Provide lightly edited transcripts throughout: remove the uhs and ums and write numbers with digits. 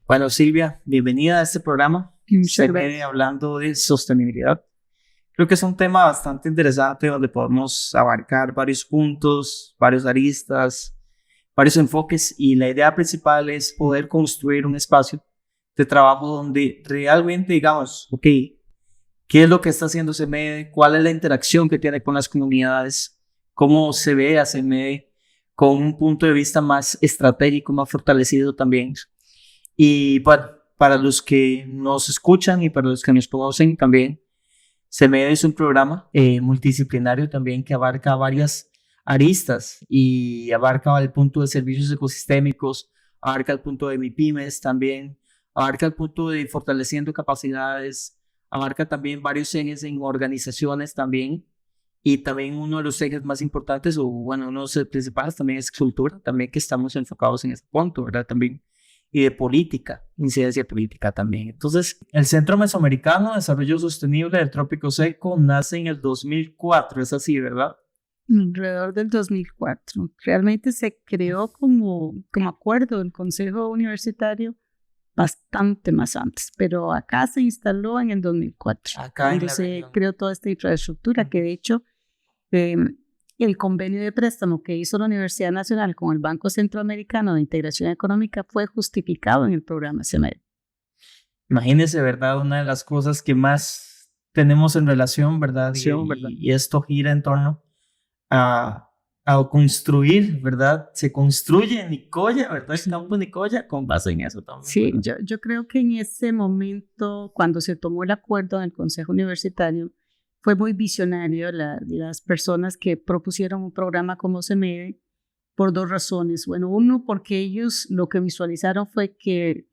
Bueno, Silvia, bienvenida a este programa. Muchas Se viene gracias. hablando de sostenibilidad. Creo que es un tema bastante interesante donde podemos abarcar varios puntos, varios aristas, varios enfoques y la idea principal es poder construir un espacio de trabajo donde realmente digamos, ok, ¿qué es lo que está haciendo CMD? ¿Cuál es la interacción que tiene con las comunidades? ¿Cómo se ve a CMD con un punto de vista más estratégico, más fortalecido también? Y para los que nos escuchan y para los que nos conocen también, CMED es un programa multidisciplinario también que abarca varias aristas y abarca el punto de servicios ecosistémicos, abarca el punto de MIPYMES también, abarca el punto de fortaleciendo capacidades, abarca también varios ejes en organizaciones también y también uno de los ejes más importantes o bueno, uno de los principales también es cultura, también que estamos enfocados en ese punto, ¿verdad? También y de política, incidencia política también. Entonces, el Centro Mesoamericano de Desarrollo Sostenible del Trópico Seco nace en el 2004, es así, ¿verdad? Alrededor del 2004. Realmente se creó como acuerdo del Consejo Universitario bastante más antes, pero acá se instaló en el 2004, Acá en donde la se región. creó toda esta infraestructura que de hecho eh, el convenio de préstamo que hizo la Universidad Nacional con el Banco Centroamericano de Integración Económica fue justificado en el programa CEMED. Imagínense, ¿verdad? Una de las cosas que más tenemos en relación, ¿verdad? Sí, ¿verdad? Y esto gira en torno a, a construir, ¿verdad? Se construye en Nicoya, ¿verdad? El Sí. campo de Nicoya con base en eso también, Sí, ¿verdad? yo creo que en ese momento, cuando se tomó el acuerdo del Consejo Universitario, fue muy visionario las personas que propusieron un programa como CEMEDE por dos razones. Bueno, uno, porque ellos lo que visualizaron fue que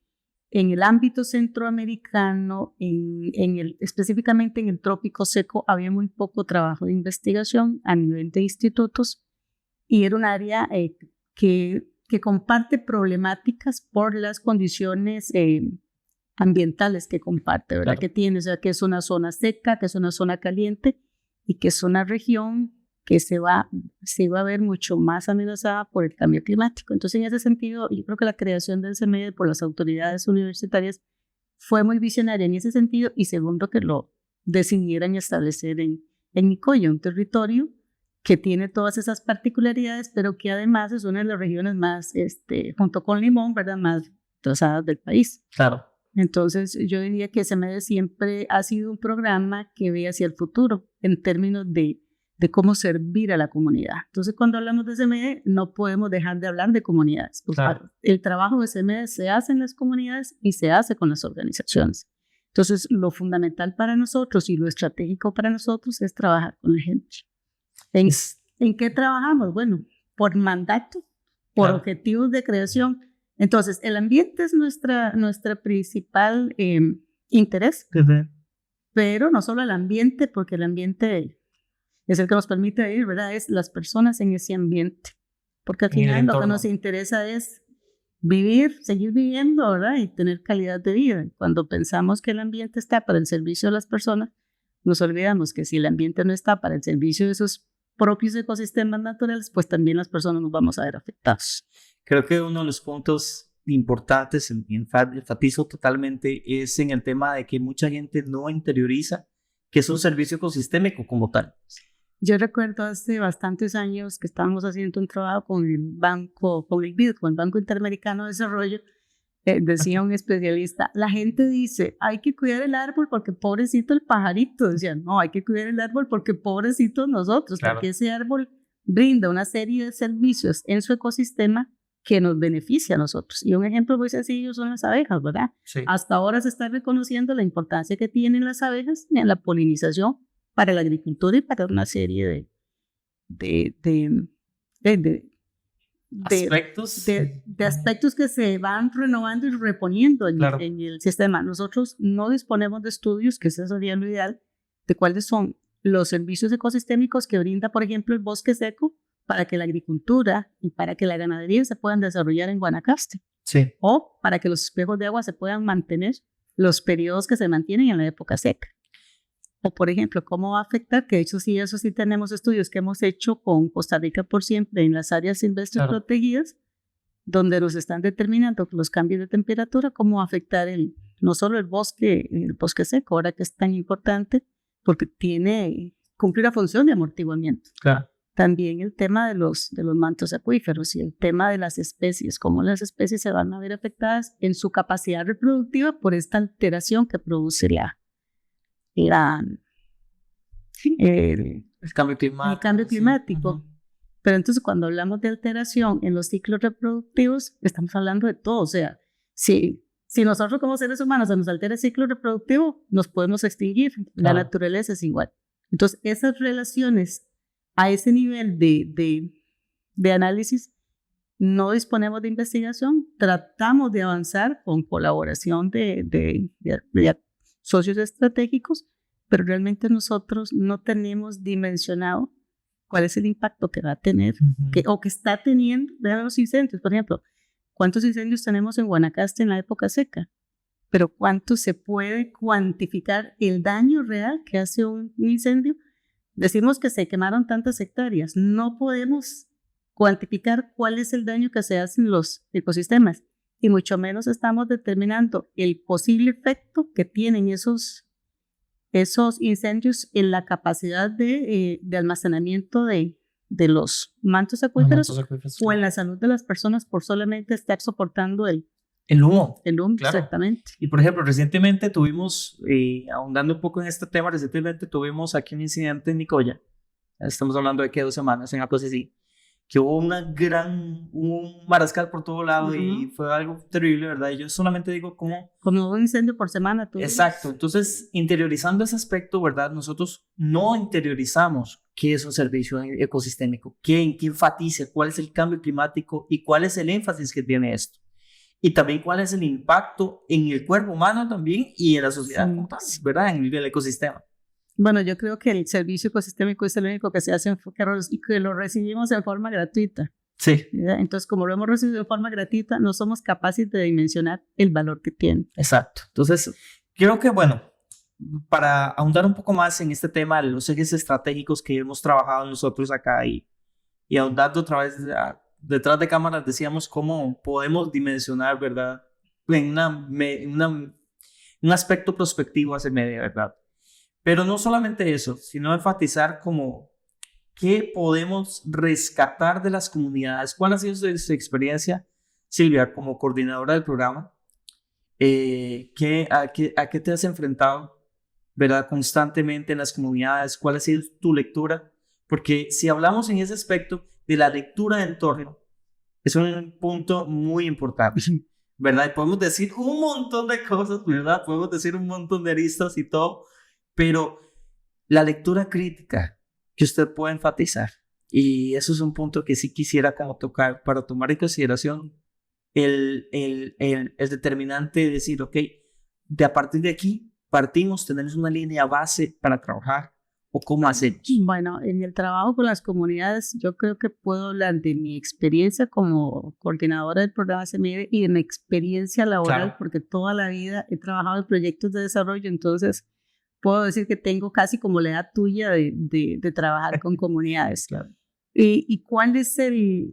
en el ámbito centroamericano, específicamente en el trópico seco, había muy poco trabajo de investigación a nivel de institutos y era un área que comparte problemáticas por las condiciones ambientales que comparte, ¿verdad? Claro. Que tiene, o sea, que es una zona seca, que es una zona caliente y que es una región que se va a ver mucho más amenazada por el cambio climático. Entonces, en ese sentido, yo creo que la creación del CEMED por las autoridades universitarias fue muy visionaria en ese sentido y segundo, que lo decidieran establecer en Nicoya, un territorio que tiene todas esas particularidades, pero que además es una de las regiones más, junto con Limón, ¿verdad?, más trazadas del país. Claro. Entonces, yo diría que CMD siempre ha sido un programa que ve hacia el futuro en términos de cómo servir a la comunidad. Entonces, cuando hablamos de CMD, no podemos dejar de hablar de comunidades. Pues, Claro. el trabajo de CMD se hace en las comunidades y se hace con las organizaciones. Entonces, lo fundamental para nosotros y lo estratégico para nosotros es trabajar con la gente. ¿En qué trabajamos? Bueno, por mandato, por Claro. objetivos de creación. Entonces, el ambiente es nuestra principal interés, pero no solo el ambiente, porque el ambiente es el que nos permite vivir, ¿verdad? Es las personas en ese ambiente, porque al En el final lo que entorno. nos interesa es vivir, seguir viviendo, ¿verdad? Y tener calidad de vida. Cuando pensamos que el ambiente está para el servicio de las personas, nos olvidamos que si el ambiente no está para el servicio de sus propios ecosistemas naturales, pues también las personas nos vamos a ver afectados. Creo que uno de los puntos importantes, enfatizo totalmente, es en el tema de que mucha gente no interioriza que es un servicio ecosistémico como tal. Yo recuerdo hace bastantes años que estábamos haciendo un trabajo con el Banco, con el BID, con el Banco Interamericano de Desarrollo. Decía un especialista, la gente dice, hay que cuidar el árbol porque pobrecito el pajarito. Decían, no, hay que cuidar el árbol porque pobrecitos nosotros, Claro. porque ese árbol brinda una serie de servicios en su ecosistema que nos beneficia a nosotros. Y un ejemplo muy sencillo son las abejas, ¿verdad? Sí. Hasta ahora se está reconociendo la importancia que tienen las abejas en la polinización para la agricultura y para una serie Aspectos. de aspectos que se van renovando y reponiendo Claro. en el sistema. Nosotros no disponemos de estudios, que eso sería lo ideal, de cuáles son los servicios ecosistémicos que brinda, por ejemplo, el bosque seco para que la agricultura y para que la ganadería se puedan desarrollar en Guanacaste. Sí. O para que los espejos de agua se puedan mantener los periodos que se mantienen en la época seca. O, por ejemplo, cómo va a afectar, que de hecho sí, eso sí tenemos estudios que hemos hecho con Costa Rica por Siempre en las áreas silvestres Claro. protegidas, donde nos están determinando los cambios de temperatura, cómo afectar no solo el bosque seco, ahora que es tan importante, porque cumple la función de amortiguamiento. Claro. También el tema de los mantos acuíferos y el tema de las especies, cómo las especies se van a ver afectadas en su capacidad reproductiva por esta alteración que produce el cambio climático. El cambio climático. Sí. Pero entonces cuando hablamos de alteración en los ciclos reproductivos, estamos hablando de todo. O sea, si nosotros como seres humanos se nos altera el ciclo reproductivo, nos podemos extinguir. La naturaleza es igual. Entonces esas relaciones a ese nivel de análisis, no disponemos de investigación, tratamos de avanzar con colaboración de socios estratégicos, pero realmente nosotros no tenemos dimensionado cuál es el impacto que va a tener o que está teniendo. Vean los incendios, por ejemplo, ¿cuántos incendios tenemos en Guanacaste en la época seca? Pero ¿cuánto se puede cuantificar el daño real que hace un incendio? Decimos que se quemaron tantas hectáreas, no podemos cuantificar cuál es el daño que se hace en los ecosistemas y mucho menos estamos determinando el posible efecto que tienen esos incendios en la capacidad de almacenamiento de los mantos acuíferos o en la salud de las personas por solamente estar soportando el humo. El humo, claro. Exactamente. Y por ejemplo, recientemente tuvimos, ahondando un poco en este tema, recientemente tuvimos aquí un incidente en Nicoya. Estamos hablando de que 2 semanas, en algo así, que hubo un mariscal por todo lado y fue algo terrible, ¿verdad? Y yo solamente digo como un incendio por semana. Exacto. Entonces, interiorizando ese aspecto, ¿verdad? Nosotros no interiorizamos qué es un servicio ecosistémico, qué enfatiza, cuál es el cambio climático y cuál es el énfasis que tiene esto. Y también cuál es el impacto en el cuerpo humano también y en la sociedad, ¿verdad? En el ecosistema. Bueno, yo creo que el servicio ecosistémico es el único que se hace y que lo recibimos en forma gratuita. Sí. ¿Verdad? Entonces, como lo hemos recibido en forma gratuita, no somos capaces de dimensionar el valor que tiene. Exacto. Entonces, creo que, bueno, para ahondar un poco más en este tema de los ejes estratégicos que hemos trabajado nosotros acá y ahondando otra vez detrás de cámaras, decíamos cómo podemos dimensionar, ¿verdad? En un aspecto prospectivo hacia medio, ¿verdad? Pero no solamente eso, sino enfatizar como qué podemos rescatar de las comunidades. ¿Cuál ha sido su experiencia, Silvia, como coordinadora del programa? ¿A qué te has enfrentado, ¿verdad? Constantemente en las comunidades? ¿Cuál ha sido tu lectura? Porque si hablamos en ese aspecto de la lectura de entorno, es un punto muy importante, ¿verdad? Y podemos decir un montón de cosas, ¿verdad? Podemos decir un montón de aristas y todo, pero la lectura crítica que usted puede enfatizar, y eso es un punto que sí quisiera como tocar para tomar en consideración el determinante de decir, ok, a partir de aquí partimos, tenemos una línea base para trabajar, o cómo hacer. Bueno, en el trabajo con las comunidades, yo creo que puedo hablar de mi experiencia como coordinadora del programa SEMIDE y de mi experiencia laboral, claro, porque toda la vida he trabajado en proyectos de desarrollo, entonces puedo decir que tengo casi como la edad tuya de trabajar con comunidades. Claro. ¿Y cuál es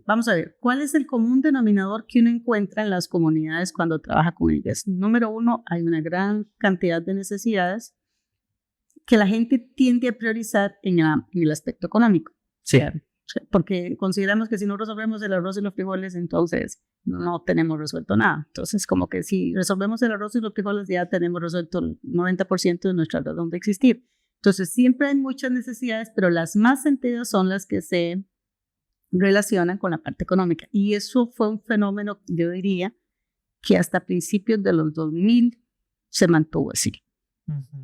vamos a ver, cuál es el común denominador que uno encuentra en las comunidades cuando trabaja con ellas? Número uno, hay una gran cantidad de necesidades que la gente tiende a priorizar en el aspecto económico. Sí. Porque consideramos que si no resolvemos el arroz y los frijoles, entonces no tenemos resuelto nada. Entonces, como que si resolvemos el arroz y los frijoles, ya tenemos resuelto el 90% de nuestra razón de existir. Entonces, siempre hay muchas necesidades, pero las más sentidas son las que se relacionan con la parte económica. Y eso fue un fenómeno, yo diría, que hasta principios de los 2000 se mantuvo así.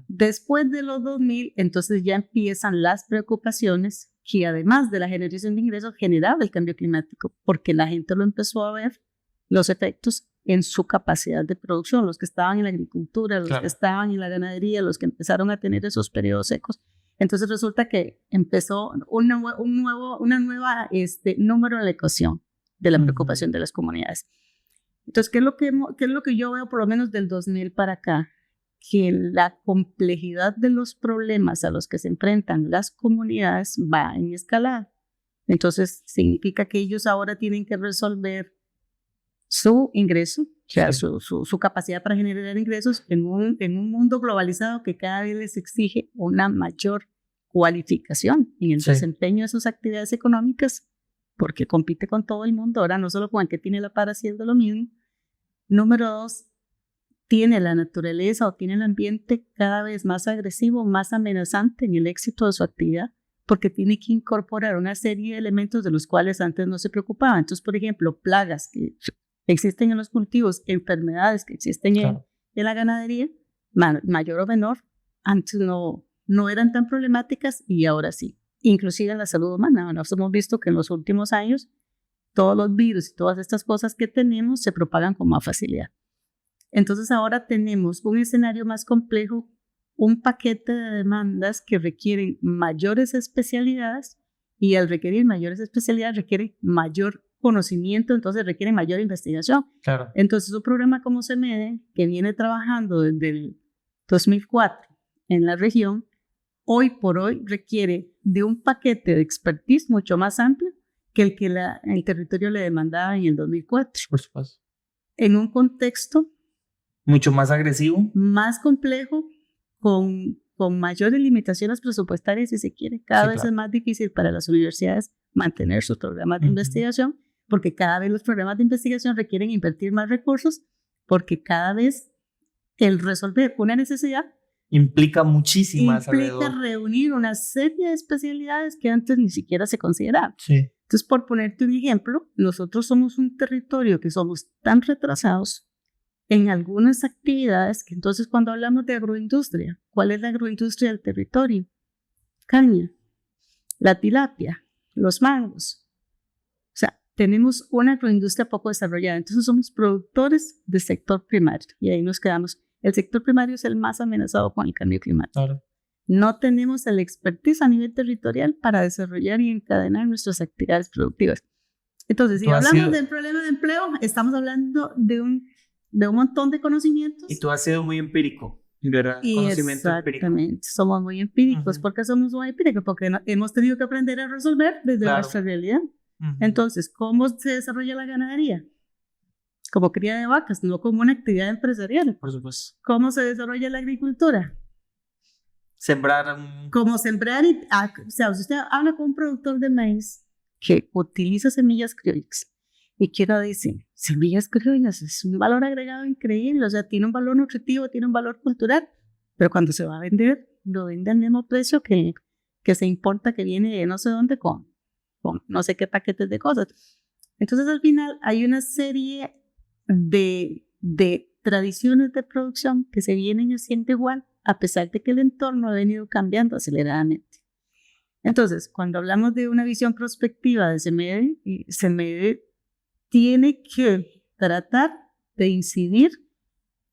Después de los 2000, entonces ya empiezan las preocupaciones que además de la generación de ingresos generaba el cambio climático, porque la gente lo empezó a ver los efectos en su capacidad de producción, los que estaban en la agricultura, los que estaban en la ganadería, los que empezaron a tener esos periodos secos. Entonces resulta que empezó una nueva número en la ecuación de la preocupación de las comunidades. Entonces, ¿qué es lo que yo veo por lo menos del 2000 para acá? Que la complejidad de los problemas a los que se enfrentan las comunidades va en escalada. Entonces, significa que ellos ahora tienen que resolver su ingreso, o sea, su capacidad para generar ingresos en un mundo globalizado que cada vez les exige una mayor cualificación en el desempeño de sus actividades económicas, porque compite con todo el mundo, ahora no solo con el que tiene la par haciendo lo mismo. Número 2, tiene la naturaleza o tiene el ambiente cada vez más agresivo, más amenazante en el éxito de su actividad, porque tiene que incorporar una serie de elementos de los cuales antes no se preocupaba. Entonces, por ejemplo, plagas que existen en los cultivos, enfermedades que existen en la ganadería, mayor o menor, antes no eran tan problemáticas y ahora sí. Inclusive en la salud humana. Nos hemos visto que en los últimos años todos los virus y todas estas cosas que tenemos se propagan con más facilidad. Entonces ahora tenemos un escenario más complejo, un paquete de demandas que requieren mayores especialidades y al requerir mayores especialidades requiere mayor conocimiento, entonces requiere mayor investigación. Claro. Entonces un programa como CEMEDE, que viene trabajando desde el 2004 en la región, hoy por hoy requiere de un paquete de expertise mucho más amplio que el que el territorio le demandaba en el 2004. Por supuesto. En un contexto mucho más agresivo, más complejo, con mayores limitaciones presupuestarias, si se quiere. Cada vez es más difícil para las universidades mantener sus programas de investigación, porque cada vez los programas de investigación requieren invertir más recursos, porque cada vez el resolver una necesidad implica muchísimas implica reunir una serie de especialidades que antes ni siquiera se consideraban. Sí. Entonces, por ponerte un ejemplo, nosotros somos un territorio que somos tan retrasados en algunas actividades que entonces cuando hablamos de agroindustria, ¿cuál es la agroindustria del territorio? Caña, la tilapia, los mangos. O sea, tenemos una agroindustria poco desarrollada, entonces somos productores del sector primario y ahí nos quedamos. El sector primario es el más amenazado con el cambio climático. Claro. No tenemos el expertise a nivel territorial para desarrollar y encadenar nuestras actividades productivas. Entonces, si hablamos del problema de empleo, estamos hablando de un montón de conocimientos. Y tú has sido muy empírico, ¿verdad? Conocimiento empírico. Exactamente, somos muy empíricos. ¿Por qué somos muy empíricos? Porque hemos tenido que aprender a resolver desde nuestra realidad. Entonces, ¿cómo se desarrolla la ganadería? Como cría de vacas, no como una actividad empresarial. Por supuesto. ¿Cómo se desarrolla la agricultura? Sembrar. Como sembrar, o sea, si usted habla con un productor de maíz que utiliza semillas criollas y que uno dice, semillas criollas es un valor agregado increíble, o sea, tiene un valor nutritivo, tiene un valor cultural, pero cuando se va a vender, lo vende al mismo precio que se importa, que viene de no sé dónde con no sé qué paquetes de cosas. Entonces, al final, hay una serie de tradiciones de producción que se vienen haciendo igual, a pesar de que el entorno ha venido cambiando aceleradamente. Entonces, cuando hablamos de una visión prospectiva de CEMEDE tiene que tratar de incidir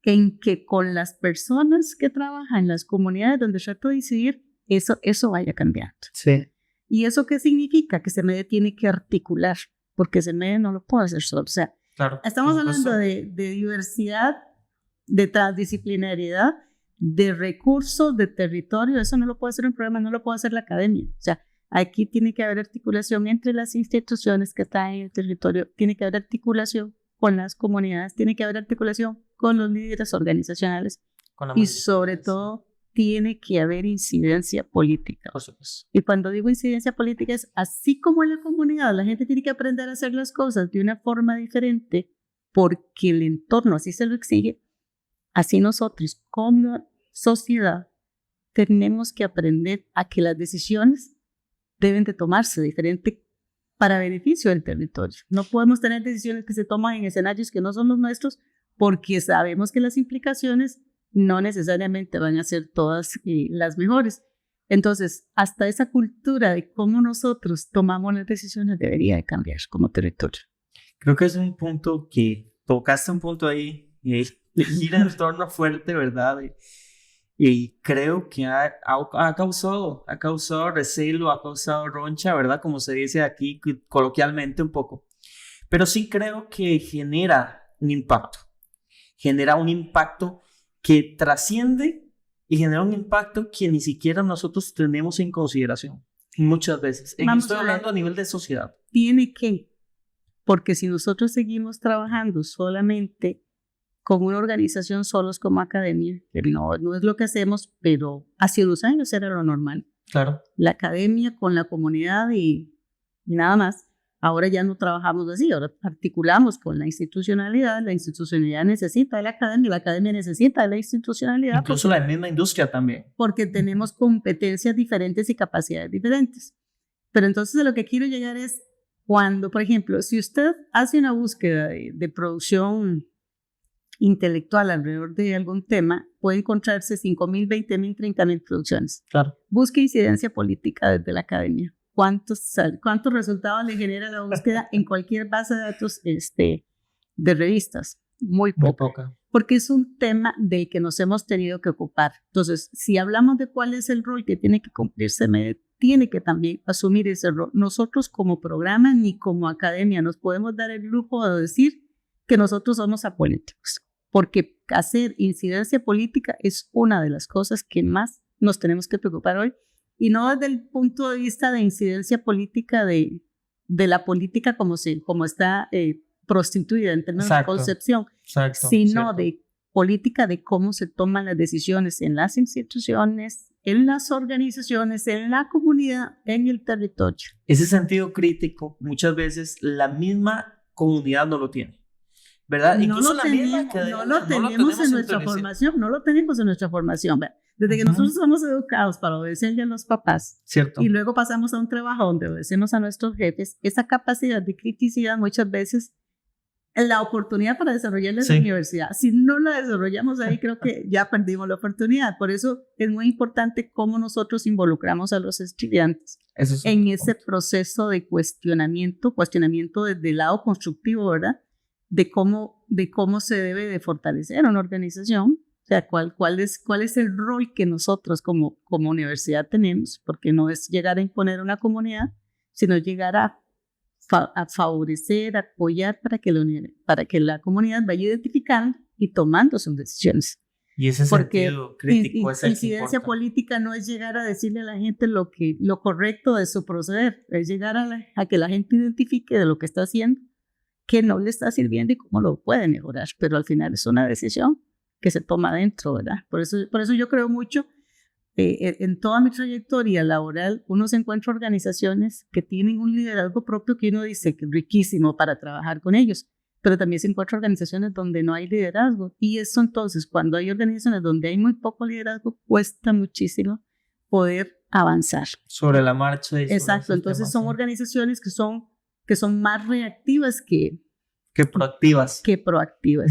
en que con las personas que trabajan en las comunidades donde trato de incidir, eso vaya cambiando. Sí. ¿Y eso qué significa? Que CEMEDE tiene que articular, porque CEMEDE no lo puede hacer solo. O sea, claro, estamos hablando de diversidad, de transdisciplinariedad, de recursos, de territorio. Eso no lo puede hacer un programa, no lo puede hacer la academia. O sea, aquí tiene que haber articulación entre las instituciones que están en el territorio, tiene que haber articulación con las comunidades, tiene que haber articulación con los líderes organizacionales y sobre todo tiene que haber incidencia política. Por supuesto. Y cuando digo incidencia política es así como en la comunidad la gente tiene que aprender a hacer las cosas de una forma diferente porque el entorno así se lo exige, así nosotros como sociedad tenemos que aprender a que las decisiones deben de tomarse diferente para beneficio del territorio. No podemos tener decisiones que se toman en escenarios que no son los nuestros porque sabemos que las implicaciones no necesariamente van a ser todas las mejores. Entonces, hasta esa cultura de cómo nosotros tomamos las decisiones debería de cambiar como territorio. Creo que es un punto que tocaste un punto ahí y gira en torno fuerte, ¿verdad? Y creo que ha causado recelo, ha causado roncha, ¿verdad? Como se dice aquí coloquialmente un poco. Pero sí creo que genera un impacto que trasciende y genera un impacto que ni siquiera nosotros tenemos en consideración muchas veces. Estoy hablando a nivel de sociedad. Tiene que porque si nosotros seguimos trabajando solamente con una organización solos como academia, que no es lo que hacemos, pero hace unos años era lo normal. Claro. La academia con la comunidad y nada más. Ahora ya no trabajamos así, ahora articulamos con la institucionalidad necesita de la academia necesita de la institucionalidad. Incluso la misma industria también. Porque tenemos competencias diferentes y capacidades diferentes. Pero entonces a lo que quiero llegar es cuando, por ejemplo, si usted hace una búsqueda de producción intelectual alrededor de algún tema, puede encontrarse 5,000, 20,000, 30,000 producciones. Claro. Busque incidencia política desde la academia. ¿Cuántos resultados le genera la búsqueda en cualquier base de datos de revistas? Muy poca. Porque es un tema del que nos hemos tenido que ocupar. Entonces, si hablamos de cuál es el rol que tiene que cumplirse, tiene que también asumir ese rol. Nosotros como programa ni como academia nos podemos dar el lujo de decir que nosotros somos apolíticos, porque hacer incidencia política es una de las cosas que más nos tenemos que preocupar hoy, y no desde el punto de vista de incidencia política de la política como está prostituida en términos de concepción, sino de política de cómo se toman las decisiones en las instituciones, en las organizaciones, en la comunidad, en el territorio. Ese sentido crítico, muchas veces la misma comunidad no lo tiene, ¿verdad? Incluso la misma academia no lo tenemos en nuestra formación, no lo tenemos en nuestra formación, ¿verdad? Desde que nosotros somos educados para obedecerle a los papás, cierto, y luego pasamos a un trabajo donde obedecemos a nuestros jefes, esa capacidad de criticidad muchas veces es la oportunidad para desarrollarla en la universidad. Si no la desarrollamos ahí, creo que ya perdimos la oportunidad. Por eso es muy importante cómo nosotros involucramos a los estudiantes en ese proceso de cuestionamiento desde el lado constructivo, ¿verdad? De cómo se debe de fortalecer una organización. O sea, ¿cuál es el rol que nosotros como universidad tenemos? Porque no es llegar a imponer una comunidad, sino llegar a favorecer, apoyar para que la comunidad vaya identificando y tomando sus decisiones. Y ese sentido crítico es el incidencia política no es llegar a decirle a la gente lo correcto de su proceder, es llegar a que la gente identifique de lo que está haciendo, que no le está sirviendo y cómo lo puede mejorar. Pero al final es una decisión que se toma dentro, ¿verdad? Por eso yo creo mucho, en toda mi trayectoria laboral, uno se encuentra organizaciones que tienen un liderazgo propio que uno dice que es riquísimo para trabajar con ellos, pero también se encuentra organizaciones donde no hay liderazgo, y eso entonces, cuando hay organizaciones donde hay muy poco liderazgo, cuesta muchísimo poder avanzar. Sobre la marcha. Exacto, entonces son organizaciones que son más reactivas que proactivas.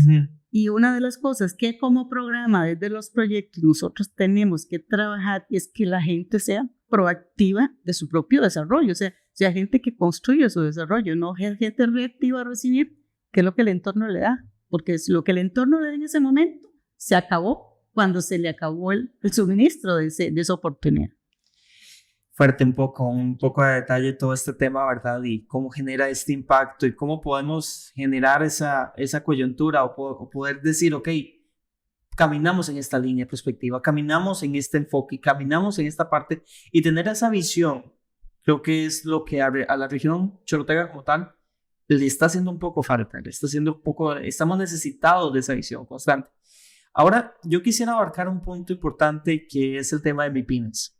Uh-huh. Y una de las cosas que como programa desde los proyectos nosotros tenemos que trabajar es que la gente sea proactiva de su propio desarrollo, o sea gente que construye su desarrollo, no gente reactiva a recibir qué es lo que el entorno le da, porque es lo que el entorno le da en ese momento se acabó cuando se le acabó el suministro de esa oportunidad. Fuerte un poco de detalle todo este tema, ¿verdad? Y cómo genera este impacto y cómo podemos generar esa coyuntura o poder decir, ok, caminamos en esta línea de perspectiva, caminamos en este enfoque, caminamos en esta parte y tener esa visión. Creo que es lo que a la región chorotega como tal le está haciendo un poco falta, estamos necesitados de esa visión constante. Ahora, yo quisiera abarcar un punto importante que es el tema de MIPYMES.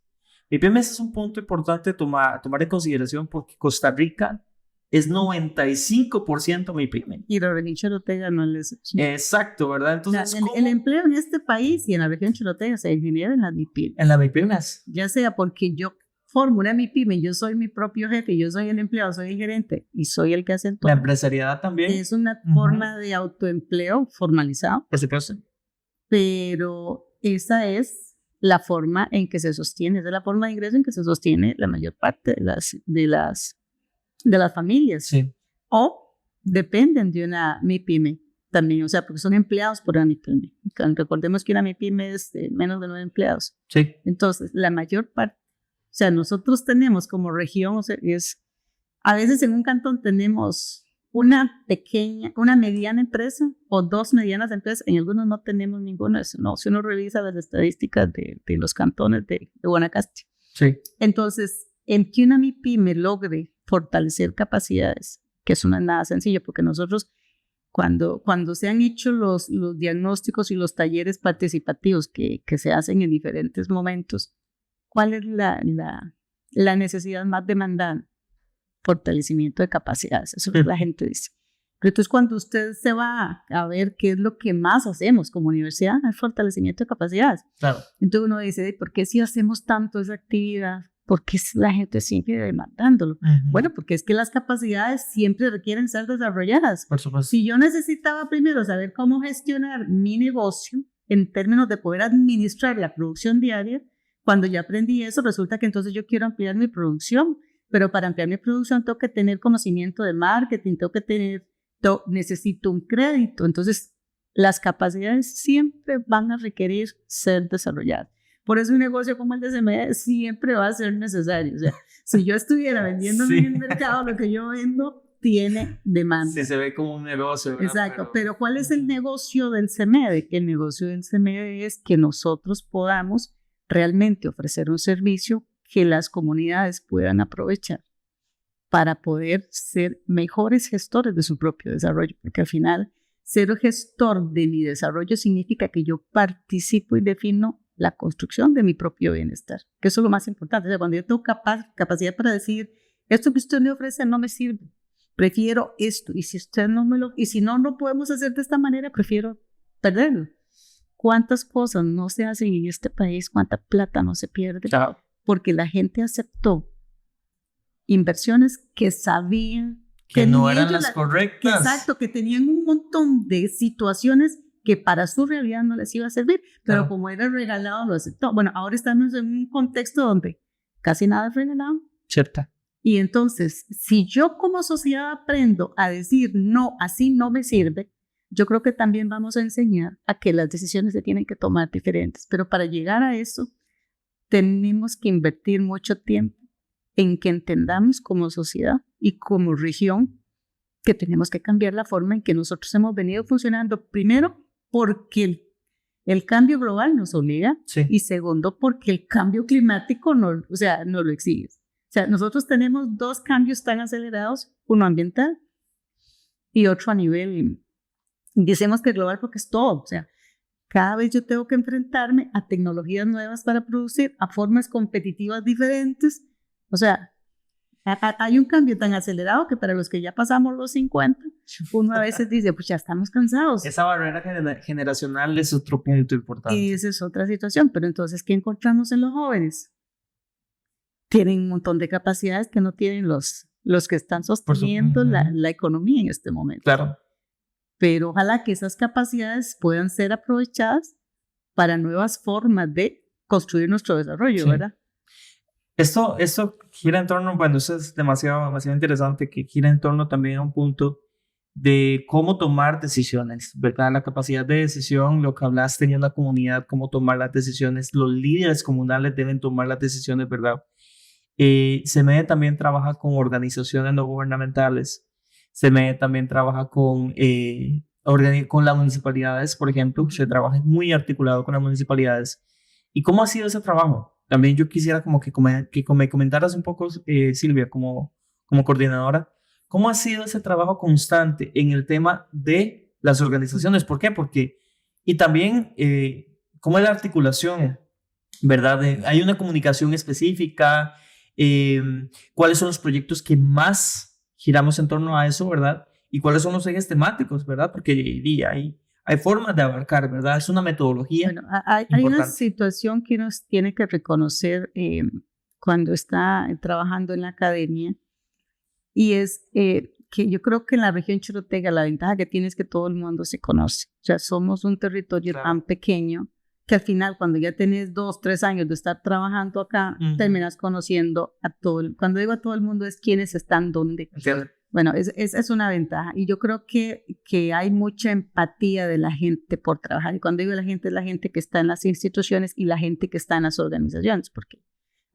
MIPYMES es un punto importante tomar en consideración porque Costa Rica es 95% MIPYME. Y la región chorotega no es. Exacto, ¿verdad? Entonces, el empleo en este país y en la región chorotega se genera en las MIPYMES. En las MIPYMES. Ya sea porque yo formo una MIPYME, yo soy mi propio jefe, yo soy el empleado, soy el gerente y soy el que hace todo. La empresariedad también. Es una forma de autoempleo formalizado. Por supuesto. Pero esa es la forma en que se sostiene, esa es la forma de ingreso en que se sostiene la mayor parte de las familias. Sí. O dependen de una MIPYME también, o sea, porque son empleados por una MIPYME. Recordemos que una MIPYME es de menos de 9 empleados. Sí. Entonces, la mayor parte, o sea, nosotros tenemos como región, o sea, a veces en un cantón tenemos una mediana empresa o 2 medianas empresas, en algunos no tenemos ninguno de eso, no, si uno revisa las estadísticas de los cantones de Guanacaste. Sí. Entonces, en que una MIPYME logre fortalecer capacidades que eso no es nada sencillo, porque nosotros, cuando se han hecho los diagnósticos y los talleres participativos que se hacen en diferentes momentos, ¿cuál es la necesidad más demandada? Fortalecimiento de capacidades, eso es lo que la gente dice. Pero entonces cuando usted se va a ver qué es lo que más hacemos como universidad, es fortalecimiento de capacidades. Claro. Entonces uno dice, ¿por qué si hacemos tanto esa actividad? ¿Por qué la gente sigue demandándolo? Bueno, porque es que las capacidades siempre requieren ser desarrolladas. Por supuesto. Si yo necesitaba primero saber cómo gestionar mi negocio en términos de poder administrar la producción diaria, cuando ya aprendí eso, resulta que entonces yo quiero ampliar mi producción, pero para ampliar mi producción tengo que tener conocimiento de marketing, necesito un crédito. Entonces, las capacidades siempre van a requerir ser desarrolladas. Por eso un negocio como el de CME siempre va a ser necesario. O sea, si yo estuviera vendiendo en el mercado, lo que yo vendo tiene demanda. Sí, se ve como un negocio, ¿verdad? Exacto, pero ¿cuál es el negocio del CMED? El negocio del CMED es que nosotros podamos realmente ofrecer un servicio que las comunidades puedan aprovechar para poder ser mejores gestores de su propio desarrollo, porque al final ser gestor de mi desarrollo significa que yo participo y defino la construcción de mi propio bienestar, que eso es lo más importante. O sea, cuando yo tengo capacidad para decir, esto que usted me ofrece no me sirve, prefiero esto, y si usted y si no podemos hacer de esta manera, prefiero perderlo. ¿Cuántas cosas no se hacen en este país? ¿Cuánta plata no se pierde? Claro. Porque la gente aceptó inversiones que sabían que no eran las correctas. Exacto, que tenían un montón de situaciones que para su realidad no les iba a servir, pero como era regalado lo aceptó. Bueno, ahora estamos en un contexto donde casi nada es regalado. Cierto. Y entonces, si yo como sociedad aprendo a decir no, así no me sirve, yo creo que también vamos a enseñar a que las decisiones se tienen que tomar diferentes. Pero para llegar a eso, tenemos que invertir mucho tiempo en que entendamos como sociedad y como región que tenemos que cambiar la forma en que nosotros hemos venido funcionando. Primero, porque el cambio global nos obliga, sí. Y segundo, porque el cambio climático no lo exige. O sea, nosotros tenemos dos cambios tan acelerados, uno ambiental y otro a nivel, decimos que global porque es todo. O sea, cada vez yo tengo que enfrentarme a tecnologías nuevas para producir, a formas competitivas diferentes. O sea, hay un cambio tan acelerado que para los que ya pasamos los 50, uno a veces dice, pues ya estamos cansados. Esa barrera generacional es otro punto importante. Y esa es otra situación, pero entonces, ¿qué encontramos en los jóvenes? Tienen un montón de capacidades que no tienen los que están sosteniendo la economía en este momento. Claro. Pero ojalá que esas capacidades puedan ser aprovechadas para nuevas formas de construir nuestro desarrollo, sí. ¿Verdad? Esto gira en torno, bueno, eso es demasiado interesante, que gira en torno también a un punto de cómo tomar decisiones, ¿verdad? La capacidad de decisión, lo que hablas, teniendo una comunidad, cómo tomar las decisiones, los líderes comunales deben tomar las decisiones, ¿verdad? CME también trabaja con organizaciones no gubernamentales, CME también trabaja con las municipalidades, por ejemplo, se trabaja muy articulado con las municipalidades. ¿Y cómo ha sido ese trabajo? También yo quisiera como que me comentaras un poco, Silvia, como coordinadora, ¿cómo ha sido ese trabajo constante en el tema de las organizaciones? ¿Por qué? Y también, ¿cómo es la articulación? ¿Verdad? ¿Hay una comunicación específica? ¿Cuáles son los proyectos que más giramos en torno a eso, verdad? ¿Y cuáles son los ejes temáticos, verdad? Porque hay formas de abarcar, ¿verdad? Es una metodología. Bueno, hay una situación que uno tiene que reconocer cuando está trabajando en la academia, y es que yo creo que en la región chorotega la ventaja que tiene es que todo el mundo se conoce. O sea, somos un territorio tan pequeño que al final, cuando ya tenés 2, 3 años de estar trabajando acá, terminas conociendo a todo. Cuando digo a todo el mundo es quiénes están dónde. Entiendo. Bueno, es una ventaja, y yo creo que hay mucha empatía de la gente por trabajar, y cuando digo la gente, es la gente que está en las instituciones y la gente que está en las organizaciones, porque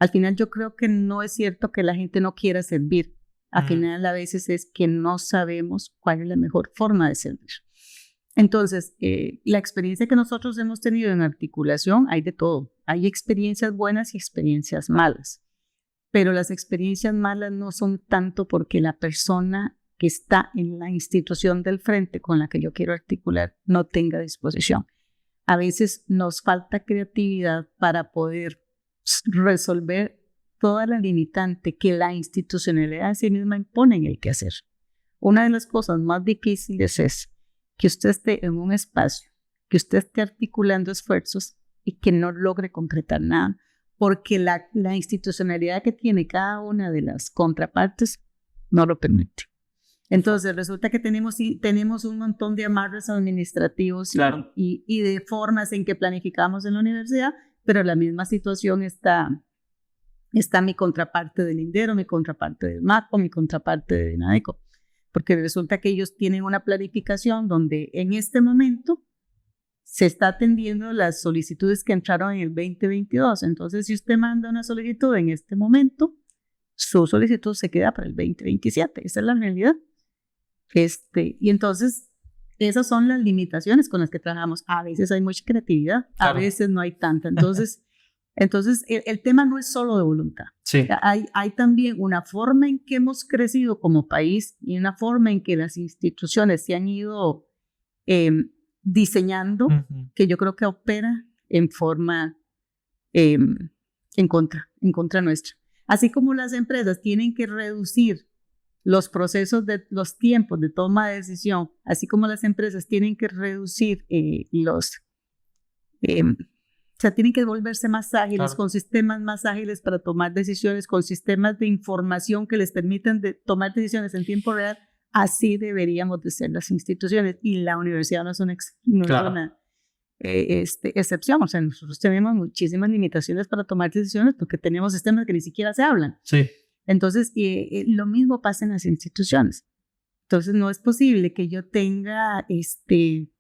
al final yo creo que no es cierto que la gente no quiera servir, al final a veces es que no sabemos cuál es la mejor forma de servir. Entonces, la experiencia que nosotros hemos tenido en articulación, hay de todo, hay experiencias buenas y experiencias malas. Pero las experiencias malas no son tanto porque la persona que está en la institución del frente con la que yo quiero articular no tenga disposición. A veces nos falta creatividad para poder resolver toda la limitante que la institucionalidad en sí misma impone en el quehacer. Una de las cosas más difíciles es que usted esté en un espacio, que usted esté articulando esfuerzos y que no logre concretar nada, porque la institucionalidad que tiene cada una de las contrapartes no lo permite. Entonces resulta que tenemos un montón de amarres administrativos claro. y de formas en que planificamos en la universidad, pero la misma situación está mi contraparte del INDERO, mi contraparte del MACO, mi contraparte de NADECO, porque resulta que ellos tienen una planificación donde en este momento se está atendiendo las solicitudes que entraron en el 2022. Entonces, si usted manda una solicitud en este momento, su solicitud se queda para el 2027. Esa es la realidad. Y entonces, esas son las limitaciones con las que trabajamos. A veces hay mucha creatividad, claro. A veces no hay tanta. Entonces el tema no es solo de voluntad. Sí. Hay también una forma en que hemos crecido como país y una forma en que las instituciones se han ido diseñando, que yo creo que opera en forma en contra nuestra. Así como las empresas tienen que reducir los procesos los tiempos de toma de decisión, así como las empresas tienen que reducir tienen que volverse más ágiles, claro, con sistemas más ágiles para tomar decisiones, con sistemas de información que les permitan tomar decisiones en tiempo real. Así deberíamos de ser las instituciones, y la universidad no es una excepción. O sea, nosotros tenemos muchísimas limitaciones para tomar decisiones porque tenemos sistemas que ni siquiera se hablan. Sí. Entonces, lo mismo pasa en las instituciones. Entonces, no es posible que yo tenga, que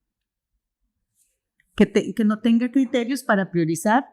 no tenga criterios para priorizar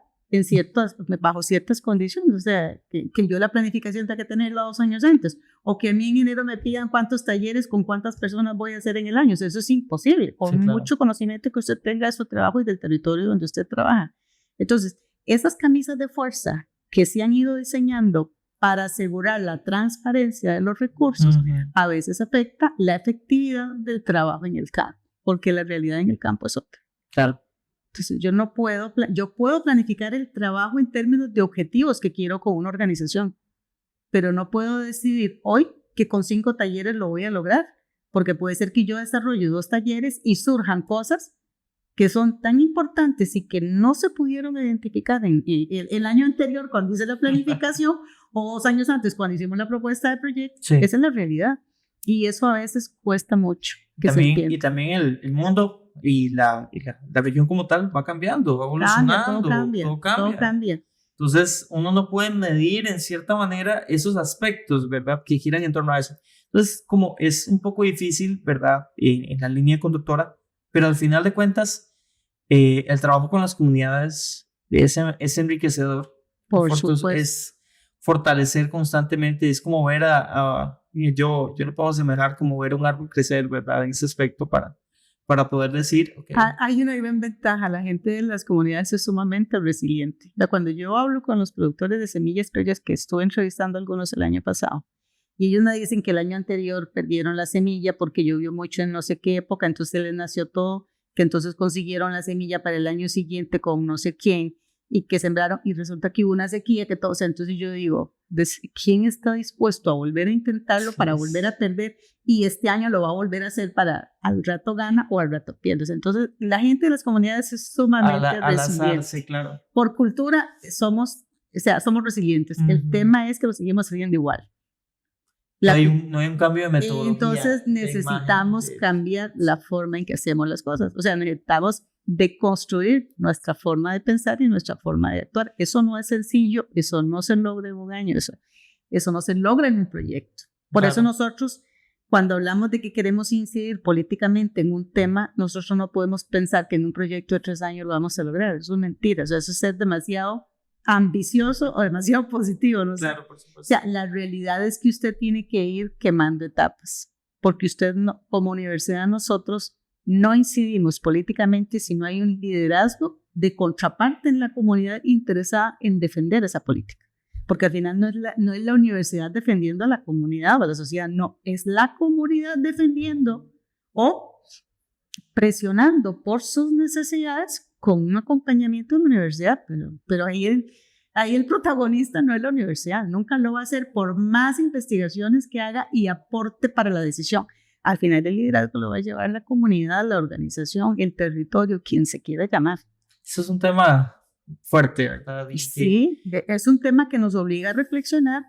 bajo ciertas condiciones. O sea, que yo la planificación tenga que tenerla 2 años antes, o que a mí en enero me pidan cuántos talleres con cuántas personas voy a hacer en el año. O sea, eso es imposible, por mucho conocimiento que usted tenga de su trabajo y del territorio donde usted trabaja. Entonces, esas camisas de fuerza que se han ido diseñando para asegurar la transparencia de los recursos, a veces afecta la efectividad del trabajo en el campo, porque la realidad en el campo es otra. Claro. Entonces, yo puedo planificar el trabajo en términos de objetivos que quiero con una organización, pero no puedo decidir hoy que con 5 talleres lo voy a lograr, porque puede ser que yo desarrolle 2 talleres y surjan cosas que son tan importantes y que no se pudieron identificar en el año anterior cuando hice la planificación o 2 años antes cuando hicimos la propuesta de proyecto. Sí. Esa es la realidad, y eso a veces cuesta mucho que se entienda. Y también el mundo y la región como tal va cambiando, va evolucionando, todo cambia. Entonces uno no puede medir en cierta manera esos aspectos, ¿verdad?, que giran en torno a eso. Entonces, como es un poco difícil, ¿verdad?, en la línea conductora, pero al final de cuentas el trabajo con las comunidades es enriquecedor. Por supuesto. Es fortalecer constantemente, es como ver yo no puedo asemejar como ver un árbol crecer, ¿verdad?, en ese aspecto para poder decir, okay. Hay una gran ventaja. La gente de las comunidades es sumamente resiliente. O sea, cuando yo hablo con los productores de semillas criollas, que estuve entrevistando a algunos el año pasado, y ellos me dicen que el año anterior perdieron la semilla porque llovió mucho en no sé qué época, entonces les nació todo, que entonces consiguieron la semilla para el año siguiente con no sé quién, y que sembraron, y resulta que hubo una sequía, que todo, o sea, entonces yo digo, ¿quién está dispuesto a volver a intentarlo para volver a perder? Y este año lo va a volver a hacer para al rato gana o al rato pierdes. Entonces, la gente de las comunidades es sumamente resiliente. Sí, claro. Por cultura somos resilientes. El tema es que lo seguimos haciendo igual. No hay un cambio de metodología. Entonces, necesitamos cambiar la forma en que hacemos las cosas. O sea, necesitamos deconstruir nuestra forma de pensar y nuestra forma de actuar. Eso no es sencillo, eso no se logra en un año, eso no se logra en un proyecto. Por eso nosotros, cuando hablamos de que queremos incidir políticamente en un tema, nosotros no podemos pensar que en un proyecto de 3 años lo vamos a lograr. Eso es mentira. O sea, eso es ser demasiado ambicioso o demasiado positivo, ¿no? Claro, por supuesto. O sea, la realidad es que usted tiene que ir quemando etapas, porque usted no, como universidad, nosotros no incidimos políticamente si no hay un liderazgo de contraparte en la comunidad interesada en defender esa política. porque al final no es la universidad defendiendo a la comunidad o a la sociedad, no, es la comunidad defendiendo o presionando por sus necesidades con un acompañamiento de la universidad, pero ahí el protagonista no es la universidad, nunca lo va a hacer por más investigaciones que haga y aporte para la decisión. Al final el liderazgo lo va a llevar la comunidad, la organización, el territorio, quien se quiera llamar. Eso es un tema fuerte, ¿verdad? Sí, es un tema que nos obliga a reflexionar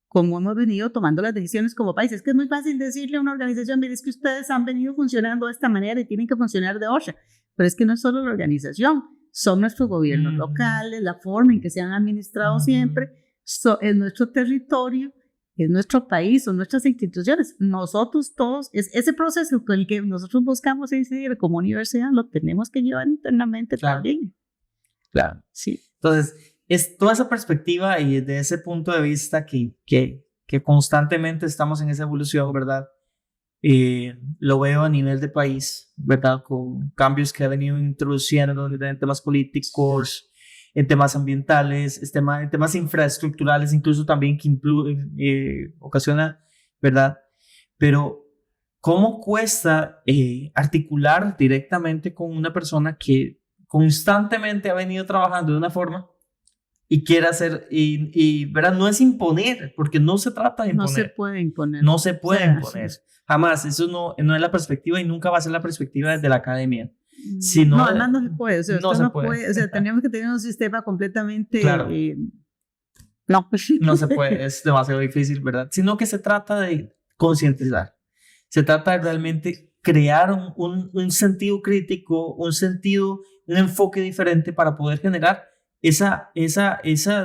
cómo hemos venido tomando las decisiones como país. Es que es muy fácil decirle a una organización, mire, es que ustedes han venido funcionando de esta manera y tienen que funcionar de otra. Pero es que no es solo la organización, son nuestros gobiernos locales, la forma en que se han administrado siempre, es nuestro territorio, es nuestro país, son nuestras instituciones. Nosotros todos, ese proceso con el que nosotros buscamos incidir como universidad, lo tenemos que llevar internamente también. Claro. Sí. Entonces, es toda esa perspectiva y desde ese punto de vista que constantemente estamos en esa evolución, ¿verdad? Lo veo a nivel de país, ¿verdad? Con cambios que ha venido introduciendo en temas políticos, en temas ambientales, en temas infraestructurales, incluso también que ocasiona, ¿verdad? Pero, ¿cómo cuesta articular directamente con una persona que constantemente ha venido trabajando de una forma y quiere hacer, ¿verdad? No es imponer, porque no se trata de imponer. No se puede imponer. No se puede imponer. Jamás. Eso no es la perspectiva y nunca va a ser la perspectiva desde la academia. No, además no se puede. O sea, no se puede. O sea, tenemos que tener un sistema completamente... Claro. No se puede. Es demasiado difícil, ¿verdad? Sino que se trata de concientizar. Se trata de realmente crear un sentido crítico, un enfoque diferente para poder generar esa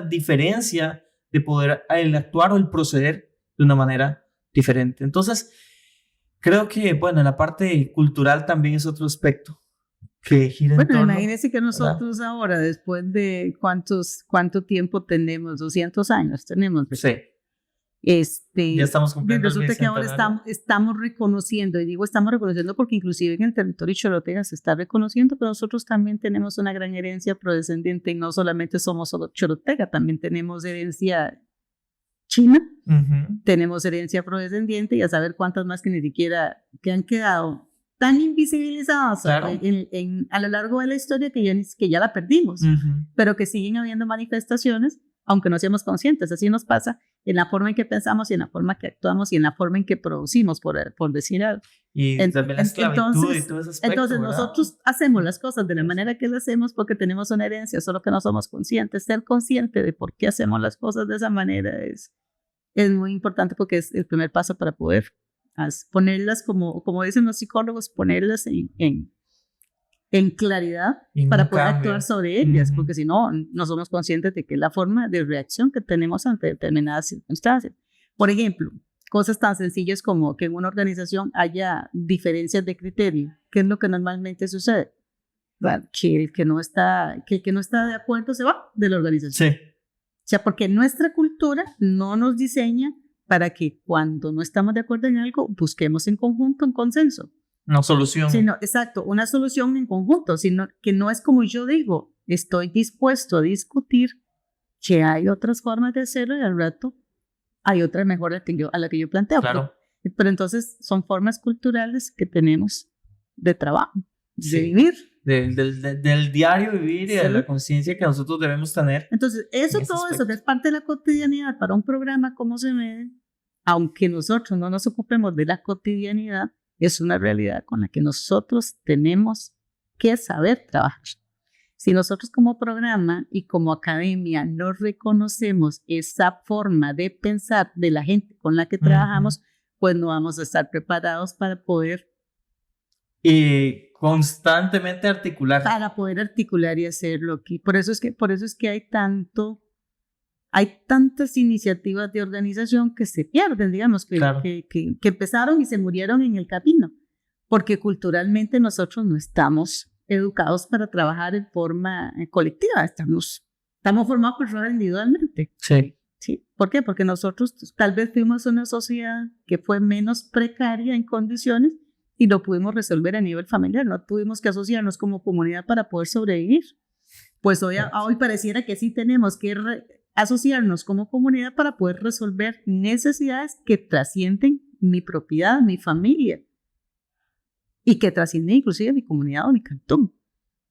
diferencia de poder el actuar o el proceder de una manera diferente. Entonces, creo que, bueno, en la parte cultural también es otro aspecto que gira en torno. Imagínense que nosotros ahora, después de cuánto tiempo tenemos, 200 años tenemos. Sí. Ya estamos cumpliendo. Resulta que ahora estamos reconociendo, y digo estamos reconociendo porque inclusive en el territorio chorotega se está reconociendo, pero nosotros también tenemos una gran herencia afrodescendiente y no solamente somos solo chorotega, también tenemos herencia china, tenemos herencia afrodescendiente y a saber cuántas más que ni siquiera que han quedado tan invisibilizadas a lo largo de la historia que ya la perdimos, pero que siguen habiendo manifestaciones aunque no seamos conscientes. Así nos pasa en la forma en que pensamos y en la forma que actuamos y en la forma en que producimos, por decir algo. Y también la esclavitud y todo ese aspecto, entonces ¿verdad? Nosotros hacemos las cosas de la manera que las hacemos porque tenemos una herencia, solo que no somos conscientes. Ser consciente de por qué hacemos las cosas de esa manera es muy importante porque es el primer paso para poder ponerlas, como dicen los psicólogos, ponerlas en claridad para poder actuar sobre ellas, porque si no, no somos conscientes de que es la forma de reacción que tenemos ante determinadas circunstancias. Por ejemplo, cosas tan sencillas como que en una organización haya diferencias de criterio. ¿Qué es lo que normalmente sucede? Que el que no está de acuerdo se va de la organización. Sí. O sea, porque nuestra cultura no nos diseña para que cuando no estamos de acuerdo en algo, busquemos en conjunto un consenso. Una solución. Exacto, una solución en conjunto, sino que no es como yo digo, estoy dispuesto a discutir que hay otras formas de hacerlo y al rato hay otra mejor a la que yo planteo. Claro. Pero entonces son formas culturales que tenemos de trabajo, de vivir. Del diario vivir y de la conciencia que nosotros debemos tener. Entonces, eso que es parte de la cotidianidad para un programa como se ve, aunque nosotros no nos ocupemos de la cotidianidad, es una realidad con la que nosotros tenemos que saber trabajar. Si nosotros como programa y como academia no reconocemos esa forma de pensar de la gente con la que trabajamos, pues no vamos a estar preparados para poder... constantemente articular. Para poder articular y hacerlo. Por eso es que hay tantas iniciativas de organización que se pierden, digamos, que empezaron y se murieron en el camino, porque culturalmente nosotros no estamos educados para trabajar en forma colectiva, estamos formados por trabajar individualmente. Sí. ¿Sí? ¿Por qué? Porque nosotros tal vez fuimos una sociedad que fue menos precaria en condiciones y lo pudimos resolver a nivel familiar, no tuvimos que asociarnos como comunidad para poder sobrevivir. Pues hoy pareciera que sí tenemos que asociarnos como comunidad para poder resolver necesidades que trascienden mi propiedad, mi familia, y que trascienden inclusive mi comunidad o mi cantón.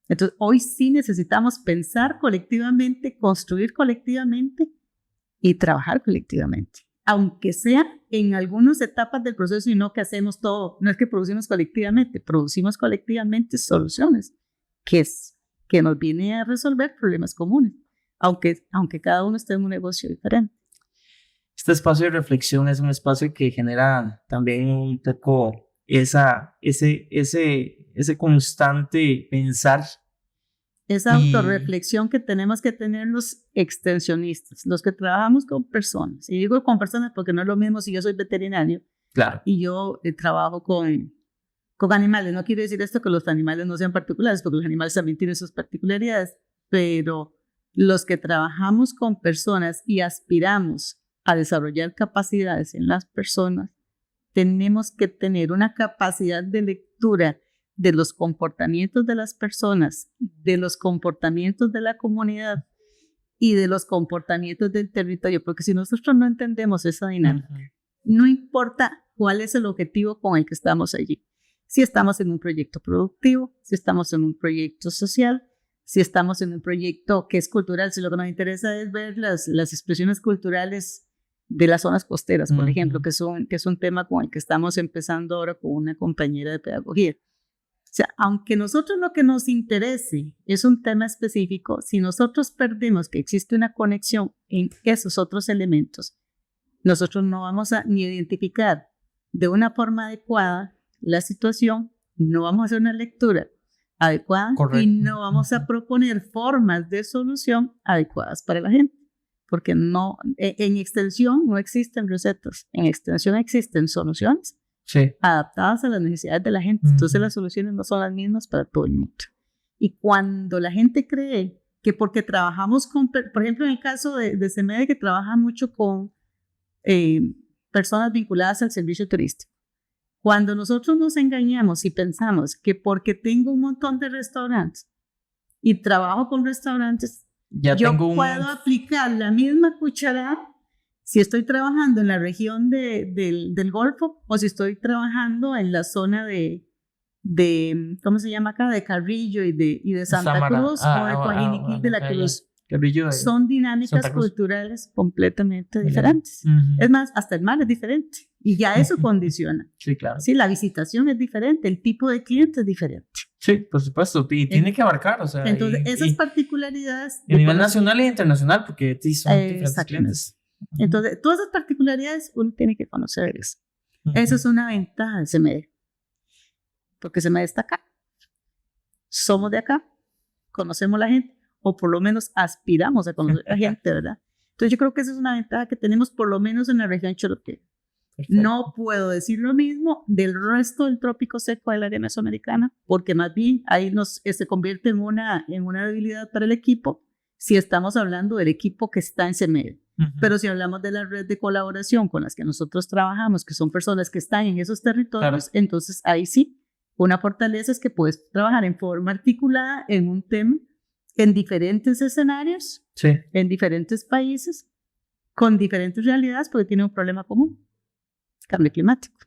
Entonces, hoy sí necesitamos pensar colectivamente, construir colectivamente y trabajar colectivamente. Aunque sea en algunas etapas del proceso y no que hacemos todo, no es que producimos colectivamente soluciones que nos vienen a resolver problemas comunes, aunque cada uno esté en un negocio diferente. Este espacio de reflexión es un espacio que genera también un poco ese constante pensar. Esa autorreflexión que tenemos que tener los extensionistas, los que trabajamos con personas. Y digo con personas porque no es lo mismo si yo soy veterinario, claro, y yo trabajo con animales. No quiere decir esto que los animales no sean particulares, porque los animales también tienen sus particularidades, pero los que trabajamos con personas y aspiramos a desarrollar capacidades en las personas, tenemos que tener una capacidad de lectura de los comportamientos de las personas, de los comportamientos de la comunidad y de los comportamientos del territorio, porque si nosotros no entendemos esa dinámica, no importa cuál es el objetivo con el que estamos allí. Si estamos en un proyecto productivo, si estamos en un proyecto social, si estamos en un proyecto que es cultural, si lo que nos interesa es ver las expresiones culturales de las zonas costeras, por ejemplo, que es un tema con el que estamos empezando ahora con una compañera de pedagogía. O sea, aunque nosotros lo que nos interese es un tema específico, si nosotros perdemos que existe una conexión en esos otros elementos, nosotros no vamos a ni identificar de una forma adecuada la situación, no vamos a hacer una lectura adecuada. Correcto. Y no vamos a proponer formas de solución adecuadas para la gente, porque no, en extensión no existen recetas, en extensión existen soluciones adaptadas a las necesidades de la gente. Entonces las soluciones no son las mismas para todo el mundo. Y cuando la gente cree que porque trabajamos con, por ejemplo, en el caso de CEMEDE, que trabaja mucho con personas vinculadas al servicio turístico, cuando nosotros nos engañamos y pensamos que porque tengo un montón de restaurantes y trabajo con restaurantes, yo puedo aplicar la misma cucharada si estoy trabajando en la región del Golfo o si estoy trabajando en la zona de ¿cómo se llama acá? De Carrillo y de Santa Cruz o de Coajiniquí de la Cruz. Son dinámicas culturales completamente diferentes. Es más, hasta el mar es diferente y ya eso condiciona. Sí, claro. Sí, la visitación es diferente, el tipo de cliente es diferente. Sí, por supuesto, y tiene que abarcar, o sea. Entonces, esas particularidades. A nivel nacional e internacional, porque sí son diferentes clientes. Entonces, todas esas particularidades uno tiene que conocerlas. Esa es una ventaja de CEMEDE, porque CEMEDE está acá. Somos de acá, conocemos la gente, o por lo menos aspiramos a conocer a la gente, ¿verdad? Entonces, yo creo que esa es una ventaja que tenemos por lo menos en la región chorotera. No puedo decir lo mismo del resto del trópico seco del área mesoamericana, porque más bien ahí se convierte en una debilidad para el equipo si estamos hablando del equipo que está en CEMEDE. Pero si hablamos de la red de colaboración con las que nosotros trabajamos, que son personas que están en esos territorios, entonces ahí sí, una fortaleza es que puedes trabajar en forma articulada en un tema, en diferentes escenarios, en diferentes países, con diferentes realidades, porque tiene un problema común. Cambio climático.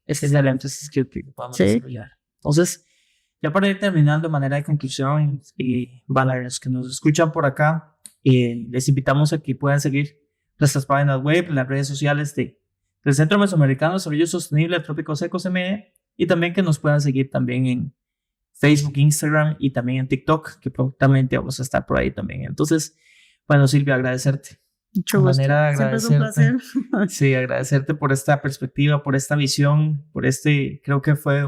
Ese es el énfasis que podemos desarrollar. Entonces, ya para ir terminando de manera de conclusión, y para los que nos escuchan por acá, les invitamos a que puedan seguir nuestras páginas web, las redes sociales del Centro Mesoamericano de Desarrollo Sostenible Trópico Seco CEMEDE, y también que nos puedan seguir también en Facebook, Instagram y también en TikTok, que prontamente vamos a estar por ahí también. Entonces, bueno, Silvia, agradecerte. Mucho gusto. Siempre es un placer. Sí, agradecerte por esta perspectiva, por esta visión, creo que fue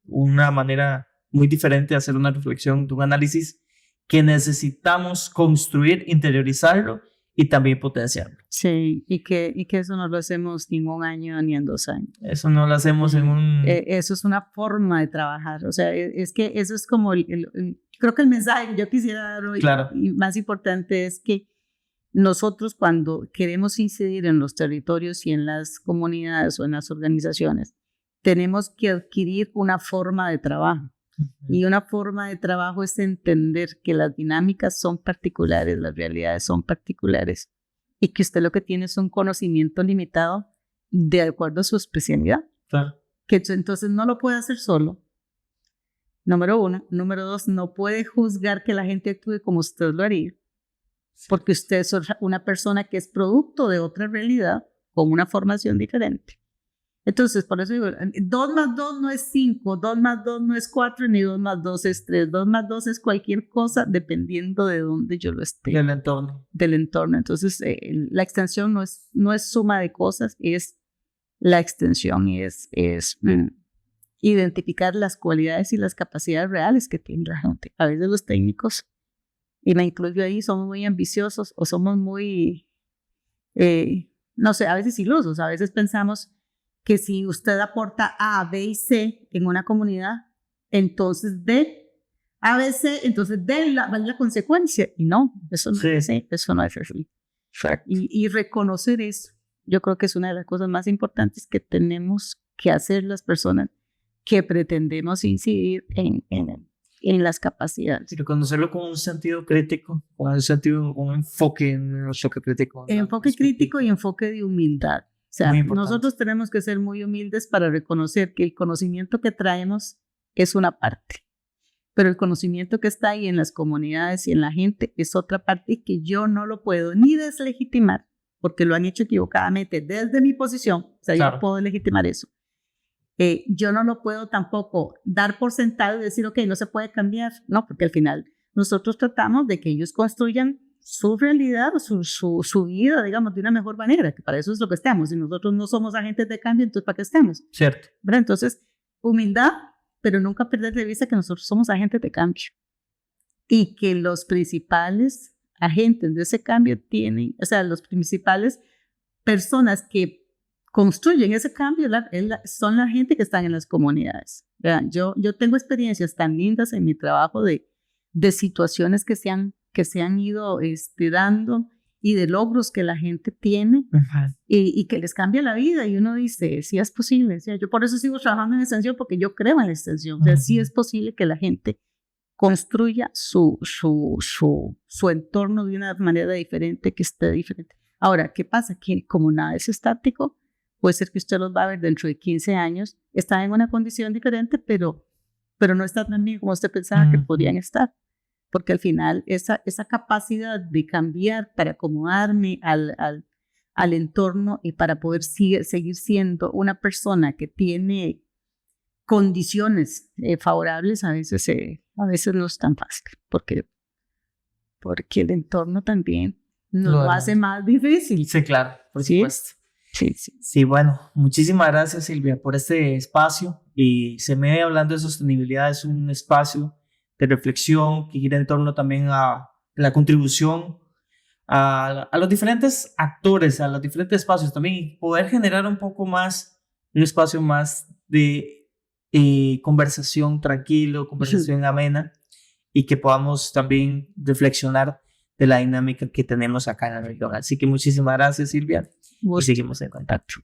una manera muy diferente de hacer una reflexión, de un análisis que necesitamos construir, interiorizarlo y también potenciarlo. Sí, y que eso no lo hacemos ni en un año ni en 2 años. Eso no lo hacemos en un... Eso es una forma de trabajar, o sea, es que eso es como, creo que el mensaje que yo quisiera dar hoy, y más importante es que nosotros cuando queremos incidir en los territorios y en las comunidades o en las organizaciones, tenemos que adquirir una forma de trabajo. Y una forma de trabajo es entender que las dinámicas son particulares, las realidades son particulares y que usted lo que tiene es un conocimiento limitado de acuerdo a su especialidad. Claro. Que entonces no lo puede hacer solo. Número 1. Número 2, no puede juzgar que la gente actúe como usted lo haría, porque usted es una persona que es producto de otra realidad con una formación diferente. Entonces, por eso digo, 2 más 2 no es 5, 2 más 2 no es 4, ni 2 más 2 es 3. 2 más 2 es cualquier cosa dependiendo de dónde yo lo esté. Del entorno. Del entorno. Entonces, la extensión no es suma de cosas, es la extensión, es identificar las cualidades y las capacidades reales que tiene la gente. A veces los técnicos, y me incluyo ahí, somos muy ambiciosos o somos muy, no sé, a veces ilusos. A veces pensamos que si usted aporta A, B y C en una comunidad, entonces D, A, B, C, entonces D va la consecuencia. Y no, eso no es así, eso no es así. Y reconocer eso, yo creo que es una de las cosas más importantes que tenemos que hacer las personas que pretendemos incidir en las capacidades. Y reconocerlo con un sentido crítico, con un enfoque en un enfoque crítico. Enfoque crítico y enfoque de humildad. O sea, nosotros tenemos que ser muy humildes para reconocer que el conocimiento que traemos es una parte, pero el conocimiento que está ahí en las comunidades y en la gente es otra parte y que yo no lo puedo ni deslegitimar, porque lo han hecho equivocadamente desde mi posición. O sea, claro, yo no puedo legitimar eso. Yo no lo puedo tampoco dar por sentado y decir, ok, no se puede cambiar. No, porque al final nosotros tratamos de que ellos construyan su realidad o su vida, digamos, de una mejor manera, que para eso es lo que estamos. Si nosotros no somos agentes de cambio, entonces ¿para qué estamos? Cierto. ¿Verdad? Entonces, humildad, pero nunca perder de vista que nosotros somos agentes de cambio y que los principales agentes de ese cambio tienen, o sea, los principales personas que construyen ese cambio son la gente que están en las comunidades. Yo tengo experiencias tan lindas en mi trabajo de situaciones que se han ido dando y de logros que la gente tiene y que les cambia la vida. Y uno dice, sí es posible. O sea, yo por eso sigo trabajando en extensión, porque yo creo en la extensión. O sea, sí es posible que la gente construya su entorno de una manera diferente, que esté diferente. Ahora, ¿qué pasa? Que como nada es estático, puede ser que usted los va a ver dentro de 15 años, están en una condición diferente, pero no está tan bien como usted pensaba que podrían estar. Porque al final esa capacidad de cambiar para acomodarme al entorno y para poder seguir siendo una persona que tiene condiciones favorables, a veces no es tan fácil, porque el entorno también nos lo hace más difícil. Sí, claro, por supuesto. Sí. Sí, bueno, muchísimas gracias, Silvia, por este espacio. Y CMD Hablando de Sostenibilidad es un espacio de reflexión que gira en torno también a la contribución a los diferentes actores, a los diferentes espacios también, y poder generar un poco más, un espacio más de conversación tranquilo, conversación amena, y que podamos también reflexionar de la dinámica que tenemos acá en la región. Así que muchísimas gracias, Silvia, y seguimos en contacto.